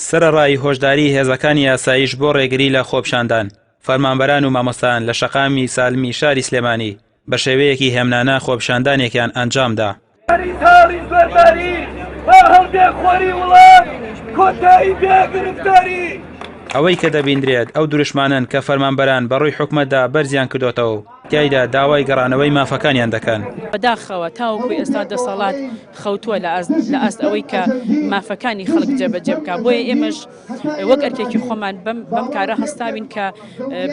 سەرەڕای هۆشداری هێزەکانی یاساییش بۆ ڕێگری لە خۆپیشاندان فەرمانبەران و مامۆستایان لە شەقامی سالمی شاری سلێمانی بە شێوەیەکی هێمنانە خۆپیشاندانێکیان ئەنجامدا. ئەوەی کە دەبیندرێت ئەو دروشمانن کە فەرمانبەران بەڕووی حکومەتدا بەرزیان کردوتەوە تایدا داوای گەڕانەوەی مافەکانیان دەکەن. بەداخەوە تاوەکوی ئێستا دەسەڵات خەوتووە لە ئەست ئەوەی کە مافەکانی خەڵک جێبەجێ بکە بۆیە ئێمەش وەک ئەرکێکی خۆمان بەم کارە هەستاوین کە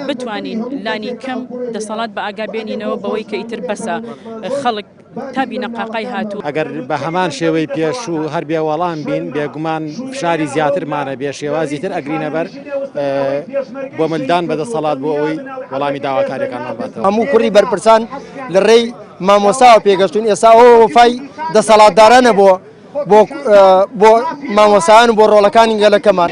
بتوانین لانی کەم دەسەڵات بە ئاگا بێنینەوە بەوەی کە ئیتر بەسە خەڵک تابینە قاقای هاتوو. ئەگەر بە هەمان شێوەی پێش و هەر بێوەڵام بین بێگومان فشاری زیاترمانە بێ شێوازی تر ئەگرینە بەر بۆ ملدان بەدەسەڵات بۆ ئەوەی وەڵامی داواکاریەکانمان باتەوە. هەموو کوڕی بەرپرسان لە ڕێی مامۆستاوە پێگەشتون ئێستا ئەوە وەفای دەسەڵاتدارانە بۆ مامۆستایان و بۆ ڕۆڵەکانی گەلەکەمان.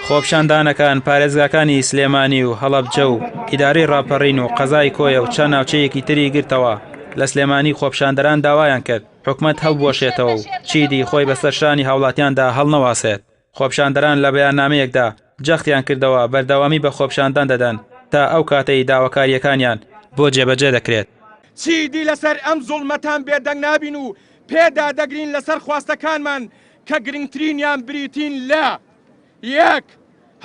خۆپیشاندانەکان پارێزگاکانی سلێمانی و هەڵەبجە و ئیدارەی ڕاپەڕین و قەزای کۆیە و چەند ناوچەیەکی تری گرتەوە لە سلێمانی خۆپیشاندەران داوایان کرد حکومەت هەڵبوەشێتەوە و چیدی خۆی بەسەر شانی هاوڵاتیاندا هەڵنەواسێت. خۆپیشاندەران لە بەیاننامەیەکدا جەختیان کردەوە بەردەوامی بە خۆپیشاندان دەدەن تا ئەو کاتەی داواکاریەکانیان بۆ جێبەجێ دەکرێت. چیدی لەسەر ئەم زوڵمەتان بێدەنگ نابین و پێدا دەگرین لەسەر خواستەکانمان کە گرنگترینیان بریتین لە یەک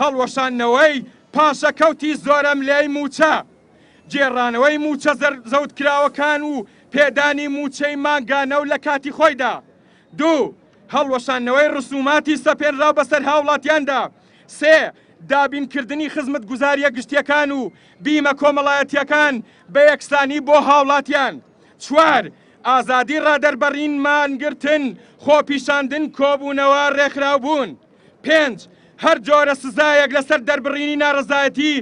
هەڵوەشانەوەی پاشەکەوتی زۆرەم لای موچە جێڕانەوەی موچە زەوت کراوەکان و پێدانی موچەی ماگانە و لە کاتی خۆیدا. دوو هەڵوەشانەوەی ڕسوماتی سەپێنراو بەسەر هاوڵاتیاندا. سێ دابینکردنی خزمەت گوزاریە گشتیەکان و بیمە کۆمەڵایەتیەکان بە یەکسانی بۆ هاوڵاتیان. چوار ئازادی ڕادەربەڕینمانگرتن خۆپیشاندن کۆبوونەوە ڕێکخراوبوون. پێنج هەر جۆرە سزایەک لەسەر دەربڕینی ناڕزایەتی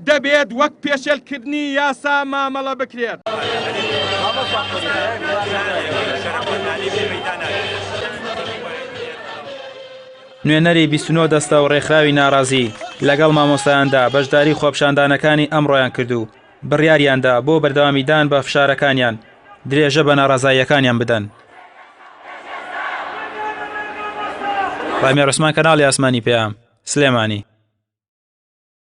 دەبێت وەک پێشێلکردنی یاسا مامەڵە بکرێت. نوێنەری 29 دەستە و ڕێکخراوی ناڕازی لەگەڵ مامۆستایاندا بەشداری خۆپیشاندانەکانی ئەمڕۆیان کردو بڕیاریاندا بۆ بەردەوامیدان بە فشارەکانیان درێژە بە ناڕازاییەکانیان بدەن. ڕامێ ڕوسمان کەناڵی ئاسمانی پێیام سلێمانی.